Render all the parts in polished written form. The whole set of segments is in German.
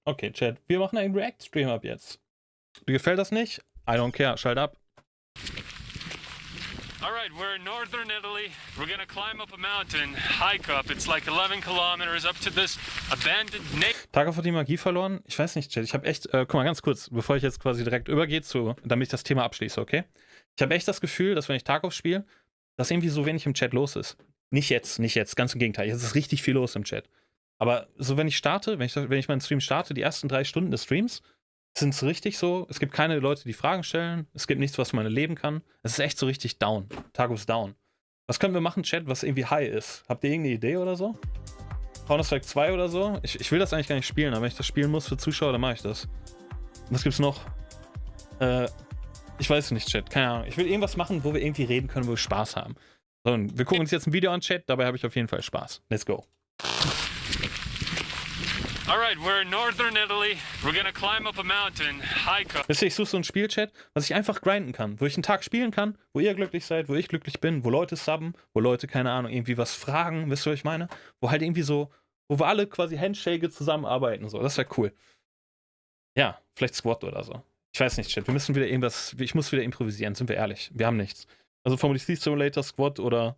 Okay, Chat, wir machen einen React-Stream ab jetzt. Dir gefällt das nicht? I don't care, schalt ab. Alright, we're in northern Italy. We're gonna climb up a mountain, hike up. It's like 11 kilometers up to this abandoned Tag auf die Magie verloren? Ich weiß nicht, Chat. Ich habe echt, guck mal ganz kurz, bevor ich jetzt quasi direkt übergehe damit ich das Thema abschließe, okay? Ich habe echt das Gefühl, dass wenn ich Tag spiele, dass irgendwie so wenig im Chat los ist. Nicht jetzt, ganz im Gegenteil. Jetzt ist richtig viel los im Chat. Aber so, wenn ich starte, wenn ich meinen Stream starte, die ersten 3 Stunden des Streams, sind es richtig so, es gibt keine Leute, die Fragen stellen, es gibt nichts, was man erleben kann. Es ist echt so richtig down. Tagos down. Was können wir machen, Chat, was irgendwie high ist? Habt ihr irgendeine Idee oder so? Counter-Strike 2 oder so? Ich will das eigentlich gar nicht spielen, aber wenn ich das spielen muss für Zuschauer, dann mache ich das. Was gibt's noch? Ich weiß nicht, Chat, keine Ahnung. Ich will irgendwas machen, wo wir irgendwie reden können, wo wir Spaß haben. So, und wir gucken uns jetzt ein Video an, Chat, dabei habe ich auf jeden Fall Spaß. Let's go. Alright, we're in northern Italy. We're gonna climb up a mountain, hike up. Wisst ihr, ich suche so ein Spiel-Chat, was ich einfach grinden kann, wo ich einen Tag spielen kann, wo ihr glücklich seid, wo ich glücklich bin, wo Leute subben, wo Leute, keine Ahnung, irgendwie was fragen, wisst ihr, was ich meine? Wo halt irgendwie so, wo wir alle quasi Handshake zusammenarbeiten, so, das wäre cool. Ja, vielleicht Squad oder so. Ich weiß nicht, Chat, wir müssen wieder irgendwas, ich muss wieder improvisieren, sind wir ehrlich, wir haben nichts. Also vermutlich Sleep Simulator, Squad oder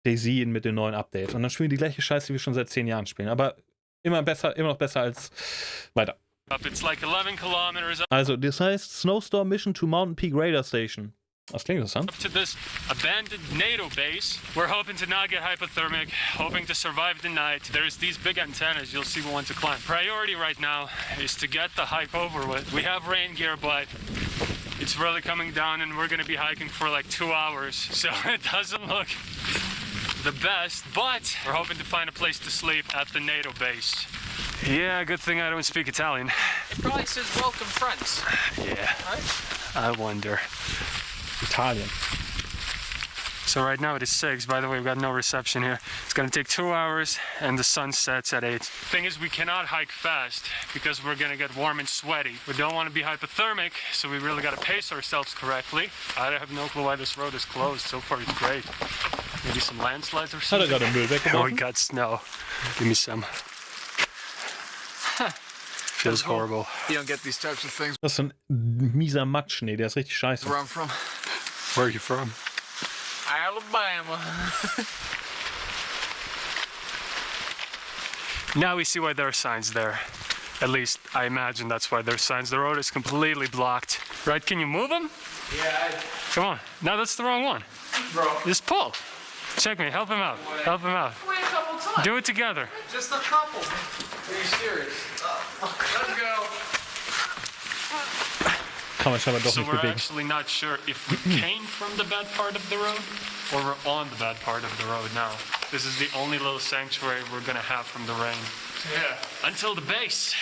Diese mit dem neuen Update. Und dann spielen die gleiche Scheiße, die wir schon seit 10 Jahren spielen, aber immer noch besser als weiter. It's like 11 kilometers up Also, das heißt Snowstorm Mission to Mountain Peak Radarstation. Das klingt interessant. to this abandoned NATO base. We're hoping to not get hypothermic, hoping to survive the night. There's these big antennas you'll see we want to climb. Priority right now is to get the hike over with. We have rain gear, but it's really coming down and we're gonna be hiking for like 2 hours. So it doesn't look the best, but we're hoping to find a place to sleep at the NATO base. Yeah, good thing I don't speak Italian. It probably says welcome friends. Yeah, Right? I wonder. Italien. So right now it is 6. By the way, we've got no reception here. It's gonna take 2 hours and the sun sets at 8. Thing is, we cannot hike fast because we're gonna get warm and sweaty. We don't want to be hypothermic, so we really gotta pace ourselves correctly. I have no clue why this road is closed. So far it's great. Maybe some landslides or Hat er something. gerade Müll Oh, we weggeworfen? got snow. Give me some. Feels horrible. You don't get these types of things Das ist ein mieser Matschschnee, der ist richtig scheiße. where I'm from. Where are you from? Alabama. Now we see why there are signs there. At least I imagine that's why there's signs. The road is completely blocked. Right, can you move them? Yeah, Come on. No, that's the wrong one. bro. Just pull. Check me, help him out. Help him out. Wait a couple times. Do it together. Just a couple. Are you serious? Let's go. Kann man scheinbar doch So nicht we're bewegen. actually not sure if we came from the bad part of the road or we're on the bad part of the road now. This is the only little sanctuary we're gonna have from the rain. Yeah. Until the base.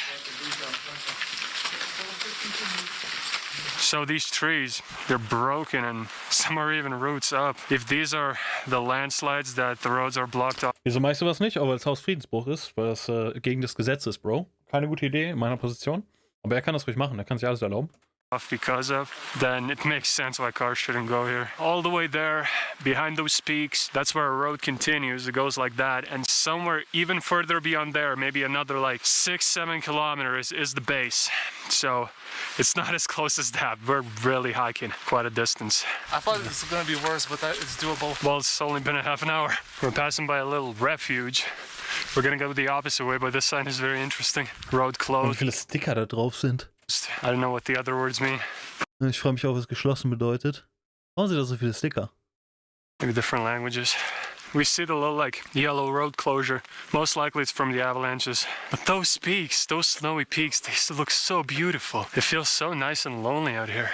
So these trees, they're broken and some are even roots up. If these are the landslides that the roads are blocked off Wieso machst du was nicht? Auch weil das Haus Friedensbruch ist, weil das gegen das Gesetz ist, Bro. Keine gute Idee in meiner Position. Aber er kann das ruhig machen, er kann sich alles erlauben. because of, then it makes sense why cars shouldn't go here. All the way there, behind those peaks, that's where a road continues. It goes like that, and somewhere even further beyond there, maybe another like 6-7 kilometers is the base. So it's not as close as that. We're really hiking quite a distance. I thought it was going to be worse, but it's doable. Well, it's only been a half an hour. We're passing by a little refuge. We're gonna go the opposite way, but this sign is very interesting. Road Und wie closed. viele Sticker da drauf sind. I don't know what the other words mean. Ich frage mich auch, was geschlossen bedeutet. Warum sind da so viele Sticker? Maybe different languages. We see the little like yellow road closure. Most likely it's from the avalanches. But those peaks, those snowy peaks, they still look so beautiful. It feels so nice and lonely out here.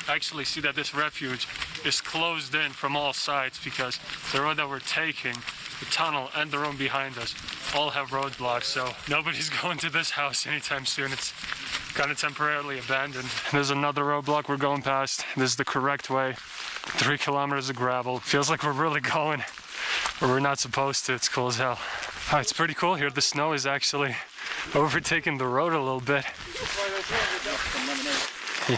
I actually see that this refuge is closed in from all sides because the road that we're taking, the tunnel and the road behind us all have roadblocks, so nobody's going to this house anytime soon. It's kind of temporarily abandoned. There's another roadblock we're going past. This is the correct way. 3 kilometers of gravel. Feels like we're really going where we're not supposed to. It's cool as hell. Oh, it's pretty cool here. The snow is actually overtaking the road a little bit. Ich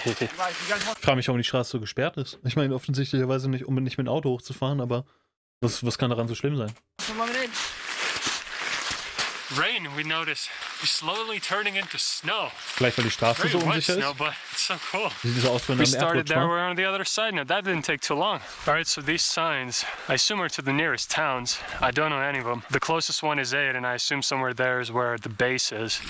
frage mich, warum die Straße so gesperrt ist. Ich meine, offensichtlicherweise nicht unbedingt mit dem Auto hochzufahren, aber Was kann daran so schlimm sein? Some lemonade. Rain, we notice, is slowly turning into snow. Vielleicht, weil die Straße Very so wet unsicher snow, ist? but it's so cool. Sieht so aus, wenn We er im started Erdrutsch there, war. we're on the other side now. That didn't take too long. All right, so these signs, I assume are to the nearest towns. I don't know any of them. The closest one is 8, and I assume somewhere there is where the base is.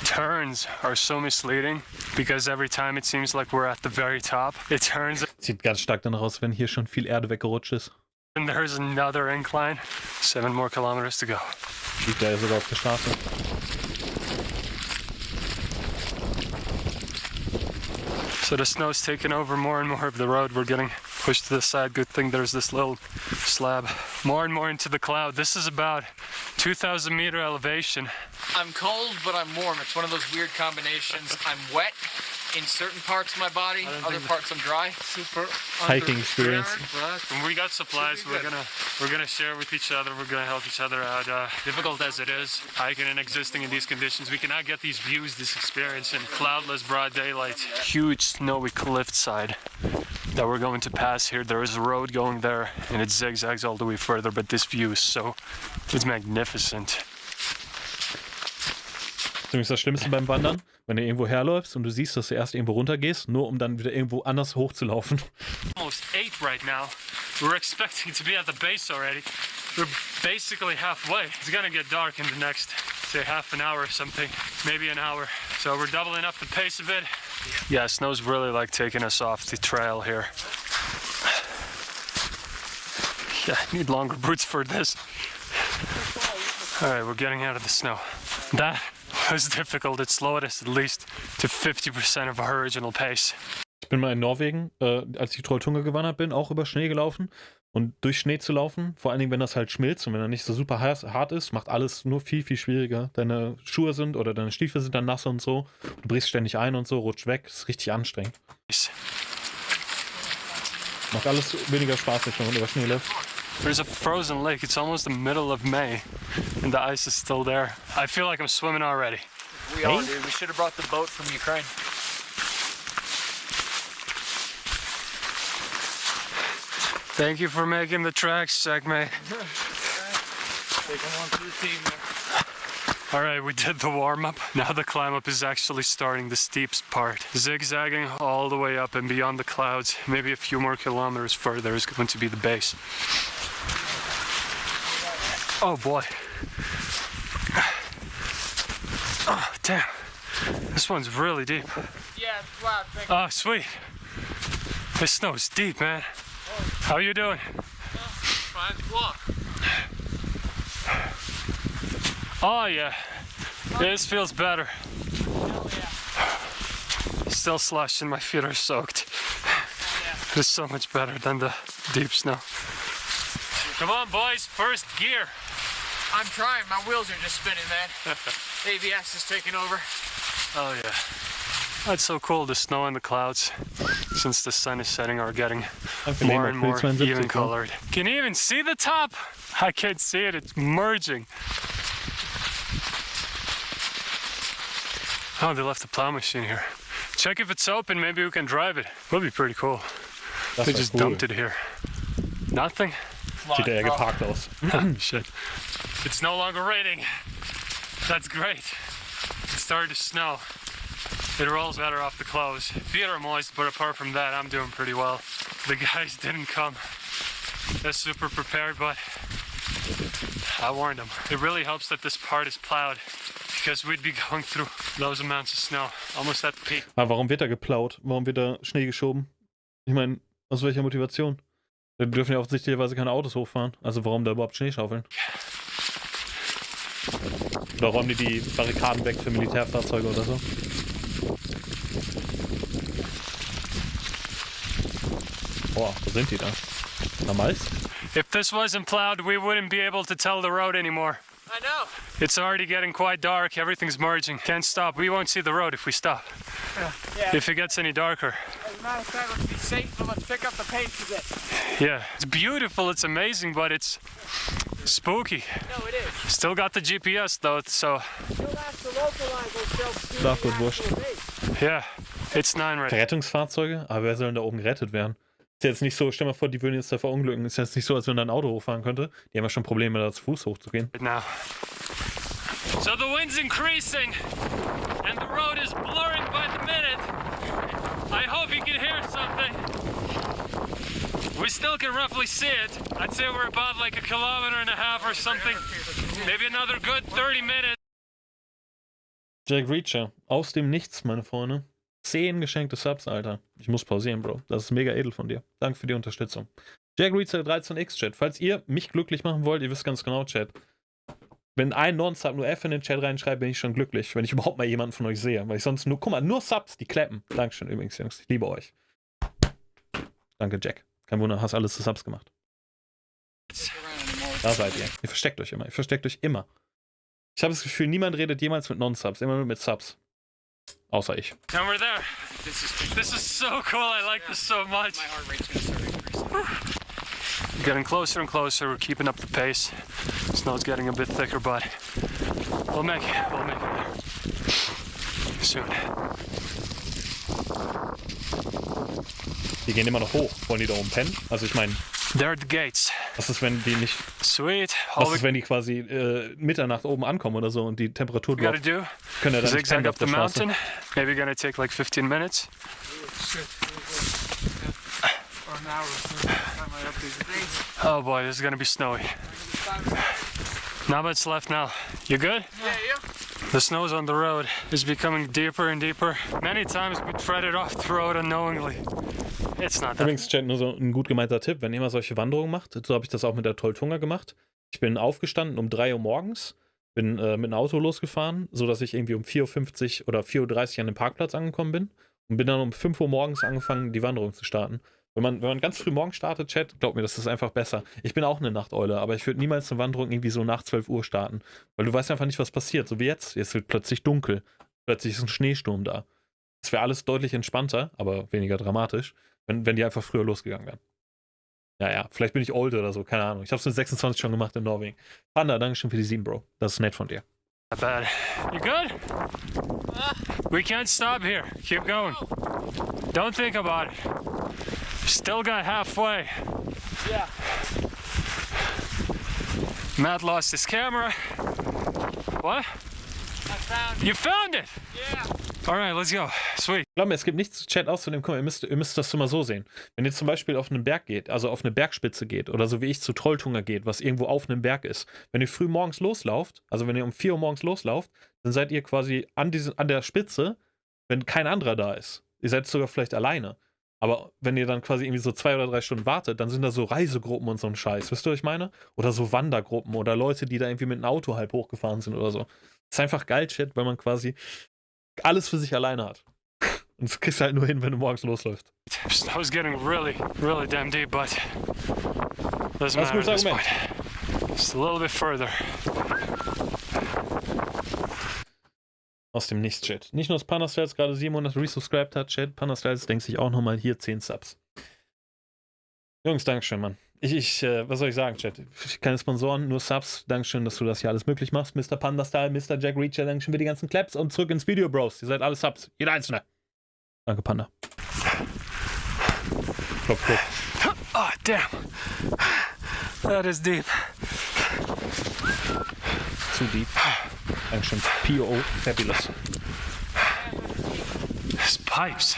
Turns are so misleading because every time it seems like we're at the very top, it turns Sieht ganz stark danach aus, wenn hier schon viel Erde weggerutscht ist. and there's another incline. 7 more kilometers to go. Liegt da ja sogar auf der Straße. So the snow's taking over more and more of the road. We're getting pushed to the side. Good thing there's this little slab. More and more into the cloud. This is about 2,000 meter elevation. I'm cold, but I'm warm. It's one of those weird combinations. I'm wet in certain parts of my body, other parts I'm dry. Super Hiking experience. When we got supplies, we're gonna share with each other. We're gonna help each other out. Difficult as it is, hiking and existing in these conditions, we cannot get these views, this experience in cloudless, broad daylight. Huge snowy cliffside that we're going to pass here. There is a road going there, and it zigzags all the way further. But this view is it's magnificent. Ziemlich das Schlimmste beim Wandern, wenn du irgendwo herläufst und du siehst, dass du erst irgendwo runtergehst, nur um dann wieder irgendwo anders hochzulaufen. Almost 8 right now. We're expecting to be at the base already. We're basically halfway. It's gonna get dark in the next, say, half an hour or something, maybe an hour. So we're doubling up the pace a bit. Yeah, snow's really like taking us off the trail here. Yeah, I need longer boots for this. All right, we're getting out of the snow. That was difficult. It slowed us at least to 50% of our original pace. Ich bin mal in Norwegen, als ich Trolltunge gewandert bin, auch über Schnee gelaufen. Und durch Schnee zu laufen, vor allen Dingen, wenn das halt schmilzt und wenn er nicht so super hart ist, macht alles nur viel, viel schwieriger. Deine Schuhe sind oder deine Stiefel sind dann nass und so. Du brichst ständig ein und so, rutscht weg. Das ist richtig anstrengend. Macht alles weniger Spaß, wenn man über Schnee läuft. There's a frozen lake. It's almost the middle of May, and the ice is still there. I feel like I'm swimming already. We all did. We should have brought the boat from Ukraine. Thank you for making the tracks, Zach, mate. Take them on to the team there. All right, we did the warm-up. Now the climb-up is actually starting, the steepest part. Zigzagging all the way up and beyond the clouds. Maybe a few more kilometers further is going to be the base. Oh boy. Oh, damn. This one's really deep. Yeah, it's loud. Thank you. Oh, sweet. This snow's deep, man. How you doing? Fine. Walk. Oh, yeah. This feels better. Hell yeah. Still slush and my feet are soaked. Yeah. It's so much better than the deep snow. Come on, boys. First gear. I'm trying. My wheels are just spinning, man. ABS is taking over. Oh, yeah. It's so cool, the snow and the clouds, since the sun is setting, are getting more and more even colored. Can you even see the top? I can't see it, it's merging. Oh, they left the plow machine here. Check if it's open, maybe we can drive it. Would be pretty cool. They just dumped it here. Nothing? Sieht ja geparkt aus. Shit. It's no longer raining. That's great. It started to snow. It rolls better off the clothes. Feet are moist, but apart from that, I'm doing pretty well. The guys didn't come as super prepared, but I warned them. It really helps that this part is plowed, because we'd be going through those amounts of snow, almost at the peak. Aber warum wird da geplaut? Warum wird da Schnee geschoben? Ich meine, aus welcher Motivation? Da dürfen ja offensichtlicherweise keine Autos hochfahren. Also warum da überhaupt Schnee schaufeln? Oder räumen die Barrikaden weg für Militärfahrzeuge oder so? Boah, wo sind die da? Am meisten? If this wasn't plowed, we wouldn't be able to tell the road anymore. I know. It's already getting quite dark, everything's merging. Can't stop, we won't see the road if we stop. Yeah. If it gets any darker. As a matter of fact, let's be safe, but let's pick up the pace a bit. Yeah, it's beautiful, it's amazing, but it's spooky. No, it is. Still got the GPS though, so You'll have to localize ourselves to Dark the wood bush. actual base. Yeah, it's 9 right. Rettungsfahrzeuge? Aber wer soll denn da oben gerettet werden? Ist jetzt nicht so, stell mal vor, die würden jetzt da verunglücken. Ist jetzt nicht so, als wenn da ein Auto hochfahren könnte. Die haben ja schon Probleme, da zu Fuß hochzugehen. Now. So the wind's increasing and the road is blurring by the minute. I hope you can hear something. We still can roughly see it. I'd say we're about like 1.5 kilometers or something. Maybe another good 30 minutes. Jack Reacher, aus dem Nichts, meine Freunde. 10 geschenkte Subs, Alter. Ich muss pausieren, Bro. Das ist mega edel von dir. Danke für die Unterstützung. Jack Reacher 13x, Chat. Falls ihr mich glücklich machen wollt, ihr wisst ganz genau, Chat. Wenn ein Non-Sub nur F in den Chat reinschreibt, bin ich schon glücklich. Wenn ich überhaupt mal jemanden von euch sehe. Weil ich sonst nur, guck mal, nur Subs, die klappen. Dankeschön übrigens, Jungs. Ich liebe euch. Danke, Jack. Kein Wunder, hast alles zu Subs gemacht. Da seid ihr. Ihr versteckt euch immer. Ihr versteckt euch immer. Ich habe das Gefühl, niemand redet jemals mit Non-Subs. Immer nur mit Subs. Außer ich. And we're there. This is so cool. I like this so much. My heart rate's gonna start increasing. Getting closer and closer. We're keeping up the pace. Snow's getting a bit thicker, but we'll make it. We'll make it there. Soon. Die gehen immer noch hoch. Wollen die da oben pennen? Also ich meine, There are the gates. was ist, wenn die nicht... Sweet. Was ist, wenn die quasi Mitternacht oben ankommen oder so und die Temperatur we gotta droppt? do Können ja dann nicht pennen zigzag auf up the der Straße. mountain. Maybe gonna take like 15 minutes. Or an hour. Time I update the Oh boy, this is gonna be snowy. Not much left now. You good? Yeah, yeah. The snow's on the road is becoming deeper and deeper. Many times we treaded off the road unknowingly. It's not that. Übrigens, Chat, nur so ein gut gemeinter Tipp, wenn ihr mal solche Wanderungen macht, so habe ich das auch mit der Toltunga gemacht. Ich bin aufgestanden um 3 Uhr morgens, bin mit dem Auto losgefahren, sodass ich irgendwie um 4.50 Uhr oder 4.30 Uhr an dem Parkplatz angekommen bin und bin dann um 5 Uhr morgens angefangen, die Wanderung zu starten. Wenn man ganz früh morgens startet, Chat, glaubt mir, das ist einfach besser. Ich bin auch eine Nachteule, aber ich würde niemals eine Wanderung irgendwie so nach 12 Uhr starten, weil du weißt einfach nicht, was passiert. So wie jetzt. Jetzt wird plötzlich dunkel. Plötzlich ist ein Schneesturm da. Es wäre alles deutlich entspannter, aber weniger dramatisch, wenn die einfach früher losgegangen wären. Ja, vielleicht bin ich old oder so, keine Ahnung. Ich habe es mit 26 schon gemacht in Norwegen. Panda, Dankeschön für die 7, Bro. Das ist nett von dir. Not bad. You good? We can't stop here. Keep going. Don't think about it. Still got halfway. Yeah. Matt lost his camera. What? I found it. You found it! Yeah. All right, let's go. Sweet. Glaub mir, es gibt nichts zu Chat auszunehmen. Guck mal, ihr müsst das so mal so sehen. Wenn ihr zum Beispiel auf einen Berg geht, also auf eine Bergspitze geht oder so wie ich zu Trolltunga geht, was irgendwo auf einem Berg ist, wenn ihr früh morgens loslauft, also wenn ihr um 4 Uhr morgens loslauft, dann seid ihr quasi an der Spitze, wenn kein anderer da ist. Ihr seid sogar vielleicht alleine. Aber wenn ihr dann quasi irgendwie so 2 oder 3 Stunden wartet, dann sind da so Reisegruppen und so ein Scheiß. Wisst ihr, was ich meine? Oder so Wandergruppen oder Leute, die da irgendwie mit einem Auto halb hochgefahren sind oder so. Das ist einfach geil, Chat, weil man quasi alles für sich alleine hat. Und das kriegst du halt nur hin, wenn du morgens losläufst. Snow's getting really, really damn deep, but doesn't Das ist matter ein at gutes this Argument. point. Just a little bit further. Aus dem Nichts, Chat. Nicht nur, dass Panastyles gerade 700 resubscribed hat, Chat. Panastyles denkt sich auch nochmal hier 10 Subs. Jungs, Dankeschön, Mann. Was soll ich sagen, Chat? Keine Sponsoren, nur Subs. Dankeschön, dass du das hier alles möglich machst. Mr. Pandastyle, Mr. Jack Reacher, Dankeschön für die ganzen Claps und zurück ins Video, Bros. Ihr seid alle Subs. Jeder Einzelne. Danke, Panda. Klopf, klopf. Oh, damn. That is deep. Zu deep. Dankeschön. PO, fabulous. It's pipes.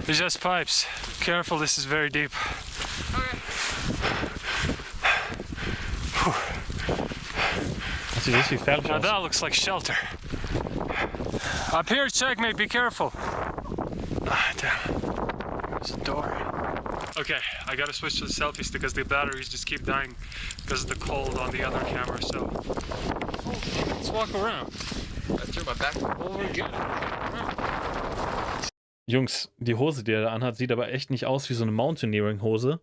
It's just pipes. Careful, this is very deep. Das sieht richtig gefährlich Now aus. that looks like shelter. Up here, checkmate, be careful. Ah, damn. There's a door. Okay, I gotta switch to the selfies because the batteries just keep dying because of the cold on the other camera, so let's walk around. I threw my back. Well, we're good. Jungs, die Hose, die er da anhat, sieht aber echt nicht aus wie so eine Mountaineering-Hose.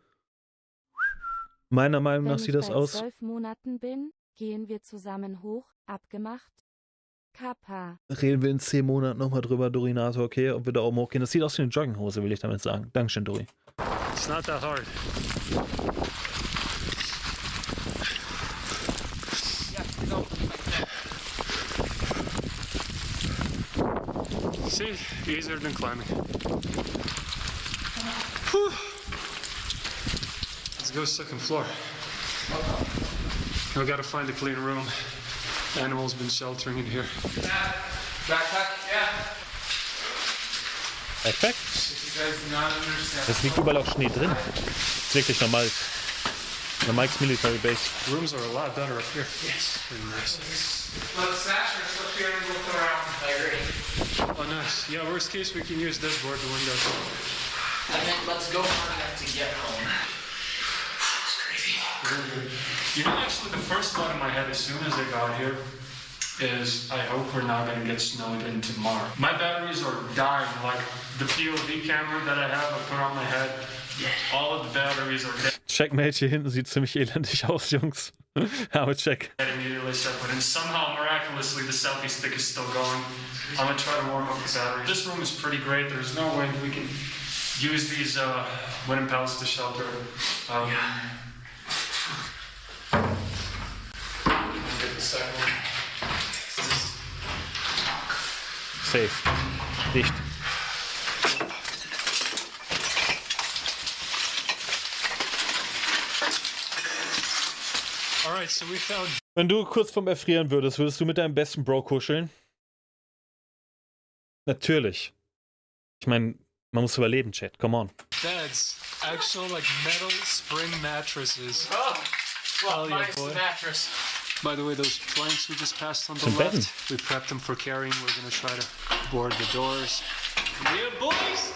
Meiner Meinung nach sieht das aus. Wenn ich bei 12 Monaten bin, gehen wir zusammen hoch, abgemacht. Kappa. Reden wir in 10 Monaten nochmal drüber, Dorinator, okay, ob wir da oben hochgehen. Das sieht aus wie eine Jogginghose, will ich damit sagen. Dankeschön, Dori. It's not that hard. See, easier than climbing. Whew. Let's go second floor. We gotta find a clean room. Animals been sheltering in here. Backpack? Yeah. Backpack? Es liegt überall auch Schnee drin. Ist wirklich normal. The Mike's military base. Rooms are a lot better up here. Yes. Pretty nice. Let's smash it up here and look around. I agree. Oh, nice. Yeah, worst case, we can use this board, the window. I meant let's go hard enough to get home. It's crazy. You know, actually, the first thought in my head as soon as I got here is I hope we're not going to get snowed in tomorrow. My batteries are dying. Like the POV camera that I have, I put on my head. All of the batteries are dead. Checkmate hier hinten sieht ziemlich elendig aus, Jungs. Aber check. Immediately separate, and somehow miraculously the selfie stick is still going. I'm gonna try to warm up the battery. This room is pretty great. There's no wind. We can use these wooden pallets to shelter. Get the second one. Safe. Dicht. Alright, so we found. Wenn du kurz vorm Erfrieren würdest, würdest du mit deinem besten Bro kuscheln? Natürlich. Ich meine, man muss überleben, Chat. Come on. Beds, actual like metal spring mattresses. Oh, well, Hell yeah, mine's boy. the mattress. By the way, those planks we just passed on the Some left, bedding. we prepped them for carrying. We're gonna try to board the doors. Yeah, boys!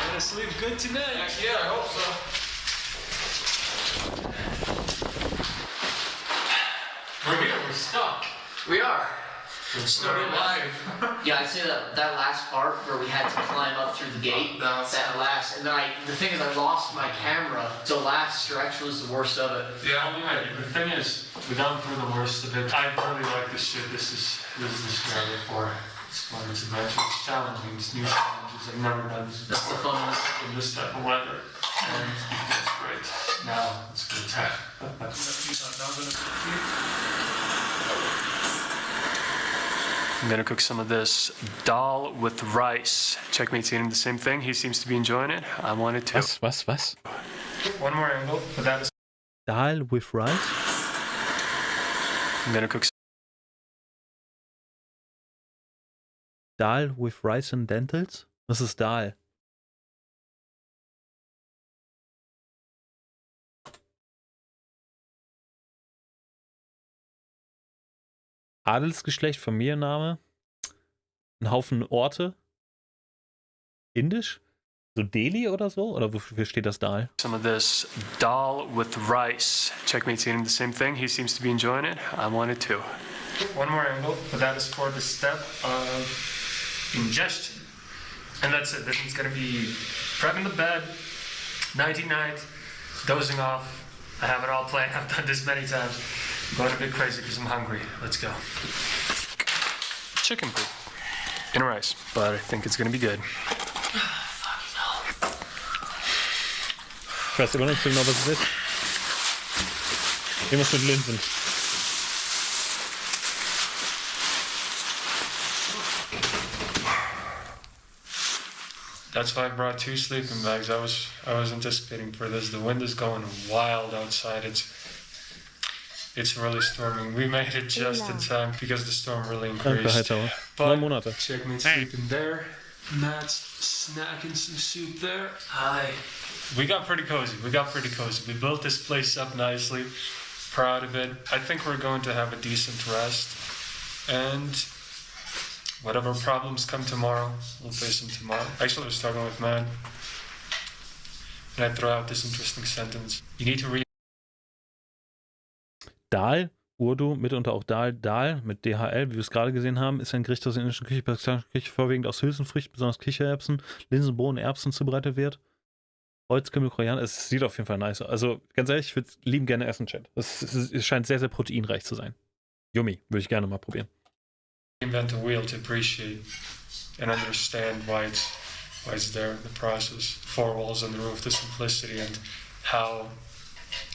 Gonna sleep good tonight. Heck yeah, I hope so. We're here, we're stuck. We are. We're alive. Yeah, I'd say that last part where we had to climb up through the gate, that last, and then the thing is I lost my camera, so last stretch was the worst of it. Yeah, the thing is, we got through the worst of it. I really like this shit. This is the scary for it. It's fun, it's adventure, it's challenging, it's new challenges. I've never done this That's the before fun. in this type of weather. And it's great. Now, let's go attack. I'm gonna cook some of this dal with rice. Checkmate's eating the same thing. He seems to be enjoying it. I wanted to. Was? One more angle, but that is. Dal with rice? I'm gonna cook. Dal with rice and lentils? Was ist Dal? Adelsgeschlecht, Familienname, ein Haufen Orte, indisch, so Delhi oder so? Oder wofür steht das Dal? Some of this dal with rice. Checkmate's eating the same thing. He seems to be enjoying it. I wanted to. One more angle, but that is for the step of ingestion. And that's it. This is going to be prepping the bed, nighty-night, dozing off. I have it all planned. I've done this many times. I'm going a bit crazy because I'm hungry. Let's go. Chicken poop in rice, but I think it's going to be good. Ich weiß immer noch nicht so genau, was es ist. Irgendwas mit Linsen. That's why I brought 2 sleeping bags. I was anticipating for this. The wind is going wild outside. It's really storming. We made it just in time because the storm really Danke, increased. Hightower. 9 But Monate. Checkmate's sleeping there. Matt's snacking some soup there. Hi. We got pretty cozy. We built this place up nicely. Proud of it. I think we're going to have a decent rest. And whatever problems come tomorrow, we'll face them tomorrow. Actually, I was talking with Matt. And I throw out this interesting sentence. You need to read. Dal, Urdu, mitunter auch Dal mit DHL, wie wir es gerade gesehen haben, ist ein Gericht aus der indischen Küche vorwiegend aus Hülsenfrüchten, besonders Kichererbsen, Linsen, Bohnen, Erbsen zubereitet wird. Holzkümmel, Koriander, es sieht auf jeden Fall nice aus. Also ganz ehrlich, ich würde es lieben gerne essen, Chat. Es scheint sehr, sehr proteinreich zu sein. Yummy, würde ich gerne mal probieren. Invent a wheel to appreciate and understand why it's there, the process. 4 walls on the roof, the simplicity, and how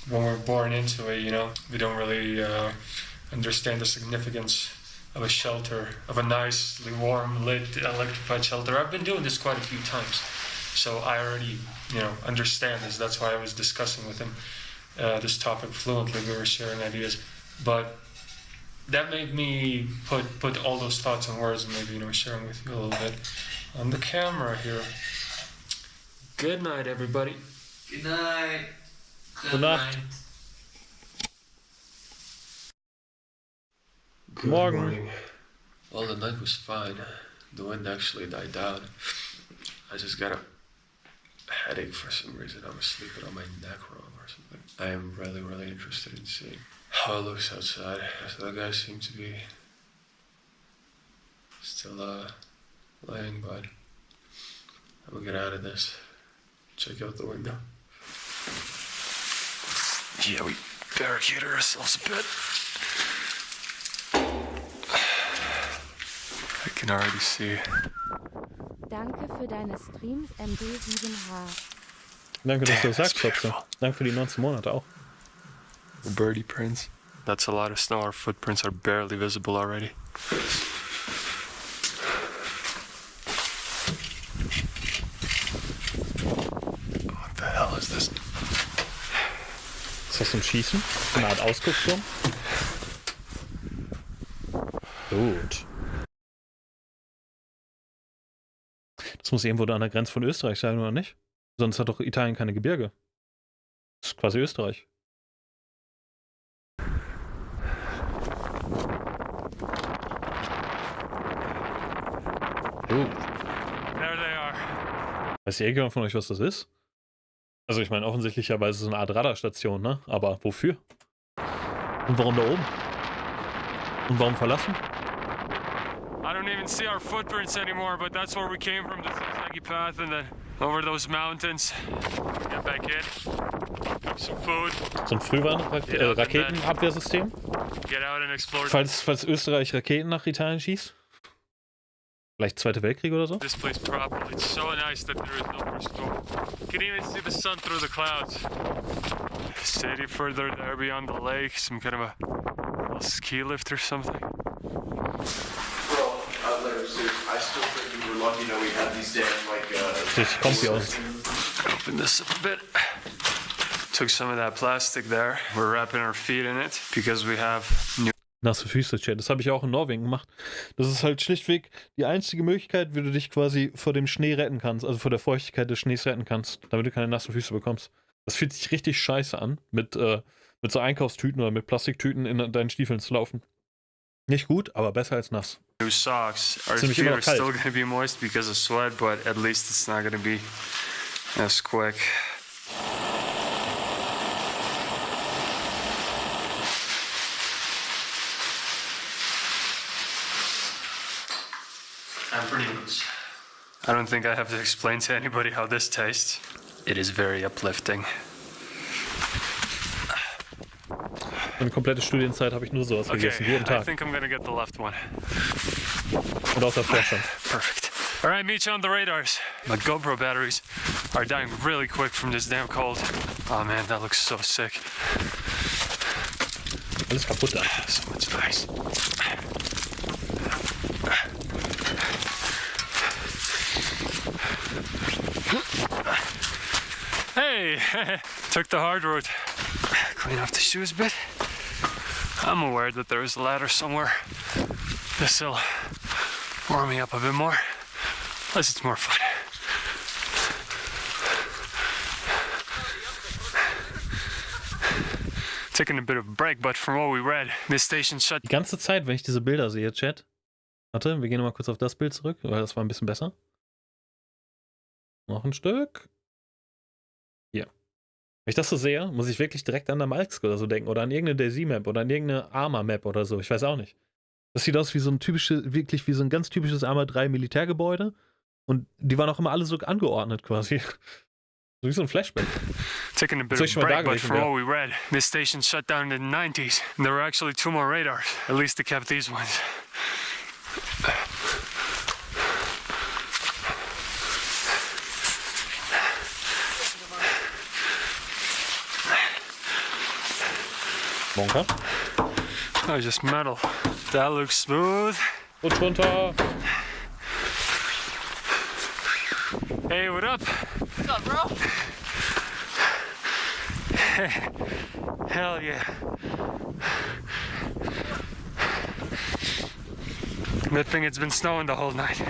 when we're born into it, you know, we don't really understand the significance of a shelter, of a nicely warm lit electrified shelter. I've been doing this quite a few times, so I already, understand this. That's why I was discussing with him this topic fluently. We were sharing ideas, but that made me put all those thoughts in words and maybe sharing with you a little bit on the camera here. Good night, everybody. Good night. Good night. Good Morgen. morning. Well, the night was fine. The wind actually died down. I just got a headache for some reason. I was sleeping on my neck wrong or something. I am really, really interested in seeing how it looks outside. So the guys seem to be still laying, but I'm gonna get out of this. Check out the window. Yeah, we barricaded ourselves a bit. I can already see. Danke für deine Streams, MD7H. Danke, dass du das sagst, Topse. Danke für die 19 Monate auch. Birdie prints. That's a lot of snow. Our footprints are barely visible already. What the hell is this? Ist das zum Schießen? Eine Art Ausguckturm? Gut. Das muss irgendwo da an der Grenze von Österreich sein, oder nicht? Sonst hat doch Italien keine Gebirge. Das ist quasi Österreich. There they are. Weiß irgendjemand von euch, was das ist? Also ich meine, offensichtlicherweise ist es eine Art Radarstation, ne? Aber wofür? Und warum da oben? Und warum verlassen? I don't even see our footprints anymore, but that's where we came from, the zigzaggy path, and then over those mountains. Get back in. Have some food. So ein Frühwarn-Raketenabwehrsystem? Get out and explore. Falls Österreich Raketen nach Italien schießt? Vielleicht Zweiter Weltkrieg oder so? This place properly. It's so nice that there is no more storm. You can even see the sun through the clouds. City further there beyond the lake, some kind of a little ski lift or something. Bro, I still think we were lucky that we had these damn, Richtig comfy aus. Open this up a bit. Took some of that plastic there. We're wrapping our feet in it because we have new. Nasse Füße, Chat. Das habe ich auch in Norwegen gemacht. Das ist halt schlichtweg die einzige Möglichkeit, wie du dich quasi vor dem Schnee retten kannst, also vor der Feuchtigkeit des Schnees retten kannst, damit du keine nassen Füße bekommst. Das fühlt sich richtig scheiße an, mit so Einkaufstüten oder mit Plastiktüten in deinen Stiefeln zu laufen. Nicht gut, aber besser als nass. New socks. Our Ziemlich feet immer are noch kalt. still going to be moist because of sweat, but at least it's not going to be as quick. I'm pretty loose. I don't think I have to explain to anybody how this tastes. It is very uplifting. Meine komplette Studienzeit habe ich nur sowas gegessen, jeden I Tag. think I'm gonna get the left one. Und auch davor schon. Perfect. All right, meet you on the radars. My GoPro batteries are dying really quick from this damn cold. Oh man, that looks so sick. Alles kaputt da. So much ice. Hey, took the hard route. Clean off the shoes a bit. I'm aware that there is a ladder somewhere. This'll warm me up a bit more. Plus it's more fun. Taking a bit of a break, but from what we read, this station shut. Die ganze Zeit, wenn ich diese Bilder sehe, Chat. Warte, wir gehen nochmal kurz auf das Bild zurück, weil das war ein bisschen besser. Noch ein Stück. Hier. Wenn ich das so sehe, muss ich wirklich direkt an der Malsk oder so denken. Oder an irgendeine Daisy-Map oder an irgendeine Arma-Map oder so. Ich weiß auch nicht. Das sieht aus wie so ein wirklich wie so ein ganz typisches Arma 3 Militärgebäude. Und die waren auch immer alle so angeordnet quasi. So wie so ein Flashback. Taking a bit of a break, but from what we read, this station shut down in the 90s. And there were actually 2 more radars. At least they kept these ones. Bunker? Oh, just metal. That looks smooth. Und runter. Hey, what up? What's up, bro? Hell yeah. Good thing it's been snowing the whole night.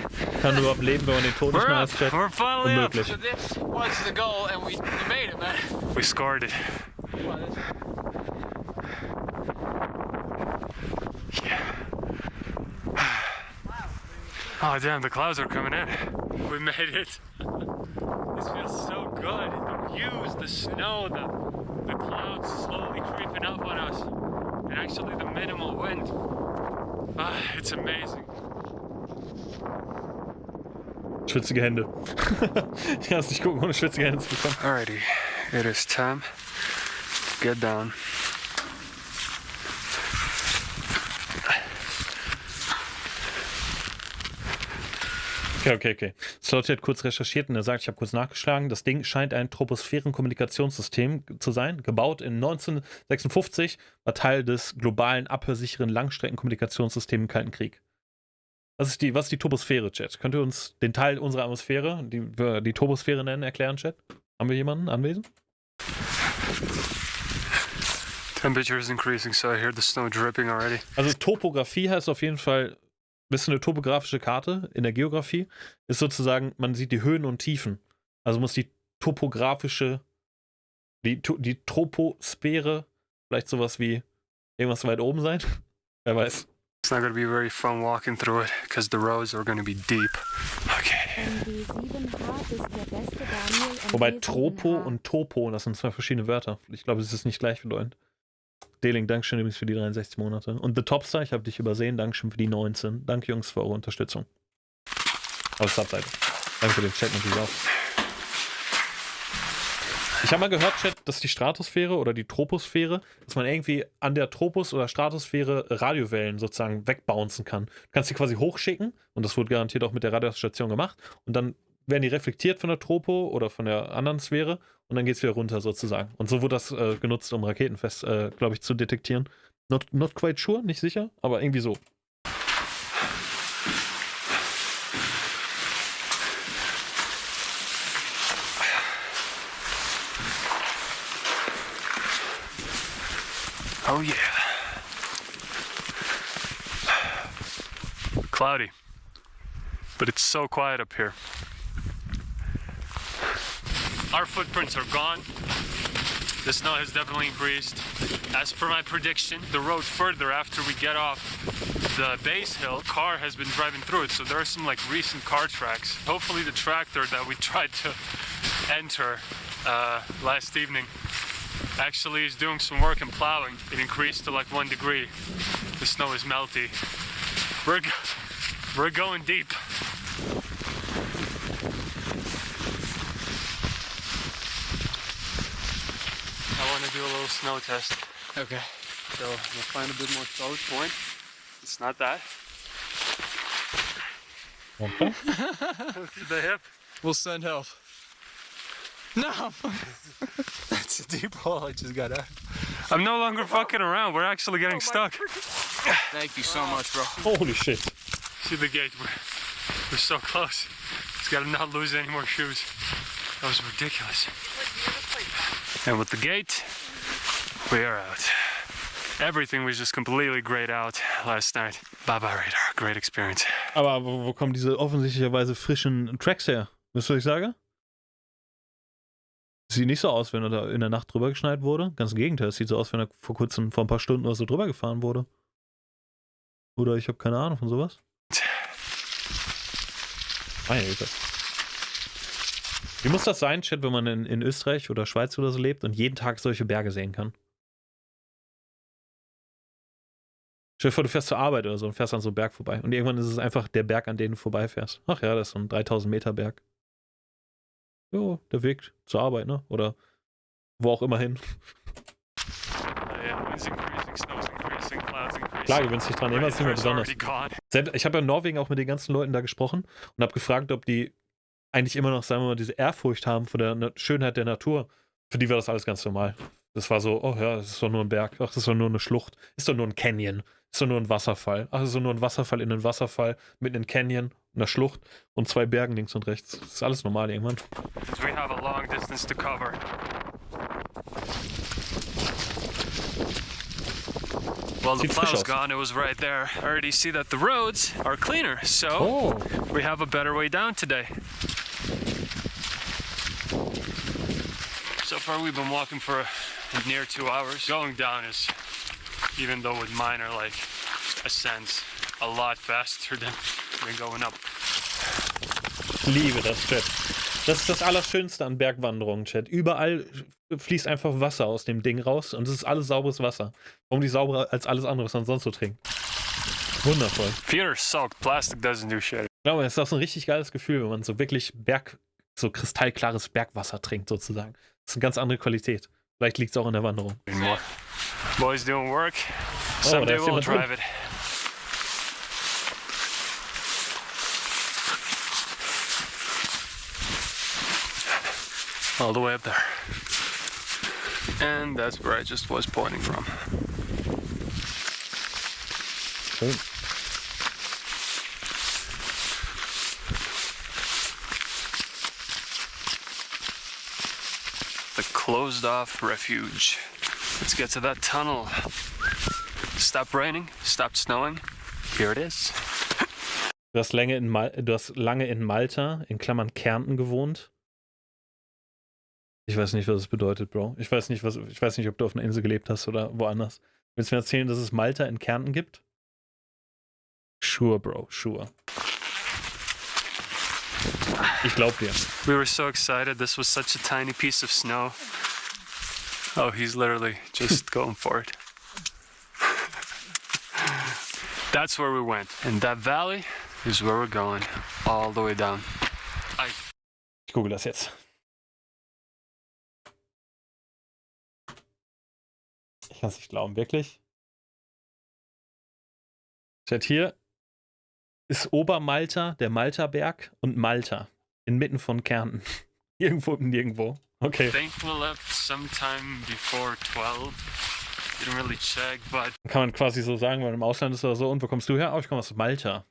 Kann überhaupt leben, wenn man den Ton nicht We're mehr up. hat, Chat? We're finally up. Unmöglich. So this was the goal, and we made it, man. We scored it. Yeah. Oh damn, the clouds are coming in. We made it. This feels so good. The views, the snow, the clouds slowly creeping up on us. And actually the minimal wind. Ah, it's amazing. Schwitzige Hände. Ich kann es nicht gucken, ohne schwitzige Hände zu bekommen. Alrighty, it is time to get down. Okay. Slotty hat kurz recherchiert und er sagt, ich habe kurz nachgeschlagen, das Ding scheint ein Troposphären-Kommunikationssystem zu sein. Gebaut in 1956, war Teil des globalen abhörsicheren Langstreckenkommunikationssystems im Kalten Krieg. Was ist die Troposphäre, Chat? Könnt ihr uns den Teil unserer Atmosphäre, die wir die Troposphäre nennen, erklären, Chat? Haben wir jemanden anwesend? Temperature is increasing, so I hear the snow dripping already. Also Topografie heißt auf jeden Fall, bisschen eine topografische Karte in der Geografie, ist sozusagen, man sieht die Höhen und Tiefen. Also muss die topografische, die Troposphäre vielleicht sowas wie irgendwas weit oben sein? Wer weiß. It's not going to be very fun walking through it, because the roads are going to be deep. Okay. MD7H ist der beste Daniel. Wobei MD7H. Tropo und Topo, das sind zwei verschiedene Wörter. Ich glaube, es ist nicht gleichbedeutend. D-Link, Dankeschön übrigens für die 63 Monate. Und The Topstar, ich habe dich übersehen, Dankeschön für die 19. Danke, Jungs, für eure Unterstützung. Auf Subseite. Danke für den Chat natürlich auch. Ich habe mal gehört, Chat, dass die Stratosphäre oder die Troposphäre, dass man irgendwie an der Tropos- oder Stratosphäre Radiowellen sozusagen wegbouncen kann. Du kannst sie quasi hochschicken und das wurde garantiert auch mit der Radarstation gemacht und dann werden die reflektiert von der Tropo oder von der anderen Sphäre und dann geht es wieder runter sozusagen. Und so wurde das genutzt, um Raketen glaube ich, zu detektieren. Not quite sure, nicht sicher, aber irgendwie so. Oh yeah. Cloudy. But it's so quiet up here. Our footprints are gone. The snow has definitely increased. As per my prediction, the road further after we get off the base hill, car has been driving through it, so there are some like recent car tracks. Hopefully the tractor that we tried to enter last evening actually is doing some work and plowing. It increased to like 1 degree. The snow is melty. We're going deep. I want to do a little snow test. Okay. So we'll find a bit more solid point. It's not that. Okay. The hip. We'll send help. No! That's a deep hole I just got out. I'm no longer fucking around. We're actually getting stuck. Thank you so much, bro. Holy shit. See the gate. We're so close. Just gotta not lose any more shoes. That was ridiculous. And with the gate, we are out. Everything was just completely grayed out last night. Bye-bye Radar. Great experience. Aber wo kommen diese offensichtlicherweise frischen Tracks her? Wisst ihr, was ich sage? Sieht nicht so aus, wenn er da in der Nacht drüber geschneit wurde. Ganz im Gegenteil, es sieht so aus, wenn er vor kurzem, vor ein paar Stunden oder so drüber gefahren wurde. Oder ich habe keine Ahnung von sowas. Alter. Wie muss das sein, Chat, wenn man in Österreich oder Schweiz oder so lebt und jeden Tag solche Berge sehen kann? Stell dir vor, du fährst zur Arbeit oder so und fährst an so einem Berg vorbei. Und irgendwann ist es einfach der Berg, an dem du vorbeifährst. Ach ja, das ist so ein 3000 Meter Berg. Jo, der Weg zur Arbeit, ne? Oder wo auch immer hin. Klar, gewöhnst dich dran, immer ist nicht mehr besonders. Selbst, ich habe ja in Norwegen auch mit den ganzen Leuten da gesprochen und habe gefragt, ob die eigentlich immer noch, sagen wir mal, diese Ehrfurcht haben vor der Schönheit der Natur. Für die war das alles ganz normal. Das war so, oh ja, das ist doch nur ein Berg, ach, das ist doch nur eine Schlucht, ist doch nur ein Canyon. ist doch nur ein Wasserfall. Ach, ist doch nur ein Wasserfall in einen Wasserfall, mit einem Canyon, einer Schlucht und 2 Bergen links und rechts. Das ist alles normal irgendwann. We have a long distance to cover. Well, the Sieht frisch plow's aus. gone, it was right there. I already see that the roads are cleaner, so Oh, we have a better way down today. So far we've been walking for near 2 hours. Going down is, even though with minor like ascents, a lot faster than going up. ich liebe das, Chat. Das ist das Allerschönste an Bergwanderungen, Chat. Überall fließt einfach Wasser aus dem Ding raus und es ist alles sauberes Wasser. Warum die sauberer als alles andere, was man sonst so trinkt. Wundervoll. Feet are soaked, plastic doesn't do shit. Ich glaube, es ist auch so ein richtig geiles Gefühl, wenn man so wirklich so kristallklares Bergwasser trinkt, sozusagen. Das ist eine ganz andere Qualität. Vielleicht liegt es auch in der Wanderung. More. Boys doing work. Oh, Someday da ist we'll jemand drin. drive it. All the way up there. And that's where I just was pointing from. Schön. The closed off refuge. Let's get to that tunnel. Stopped raining, stopped snowing. Here it is. Du hast lange in Malta, in Klammern Kärnten, gewohnt. Ich weiß nicht, was es bedeutet, Bro. Ich weiß nicht, ob du auf einer Insel gelebt hast oder woanders. Willst du mir erzählen, dass es Malta in Kärnten gibt? Sure, Bro, sure. Ich glaub dir. We were so excited. This was such a tiny piece of snow. Oh, he's literally just going for it. That's where we went. And that valley is where we're going. All the way down. Ich google das jetzt. Ich kann es nicht glauben, wirklich. Steht hier, ist Obermalta, der Maltaberg und Malta. Inmitten von Kärnten. Irgendwo im Nirgendwo. Okay. I think we left sometime before 12. Didn't really check, but Kann man quasi so sagen, wenn man im Ausland ist oder so. Und wo kommst du her? Oh, ich komme aus Malta.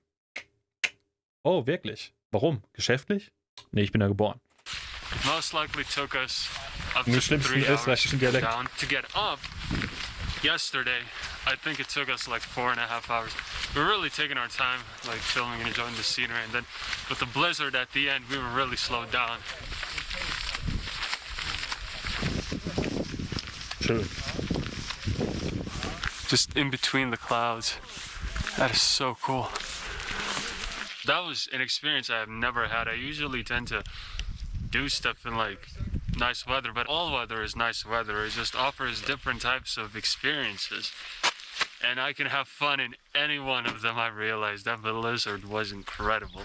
Oh, wirklich? Warum? Geschäftlich? Nee, ich bin da geboren. it most likely took us up Im to schlimmsten 3 hours österreichischen to get Dialekt. down. To get up, yesterday, I think it took us like 4.5 hours. We're really taking our time, like filming and enjoying the scenery. And then with the blizzard at the end, we were really slowed down. Schön. Just in between the clouds. That is so cool. That was an experience I have never had. I usually tend to do stuff in like nice weather, but all weather is nice weather. It just offers different types of experiences. And I can have fun in any one of them. I realized that blizzard was incredible.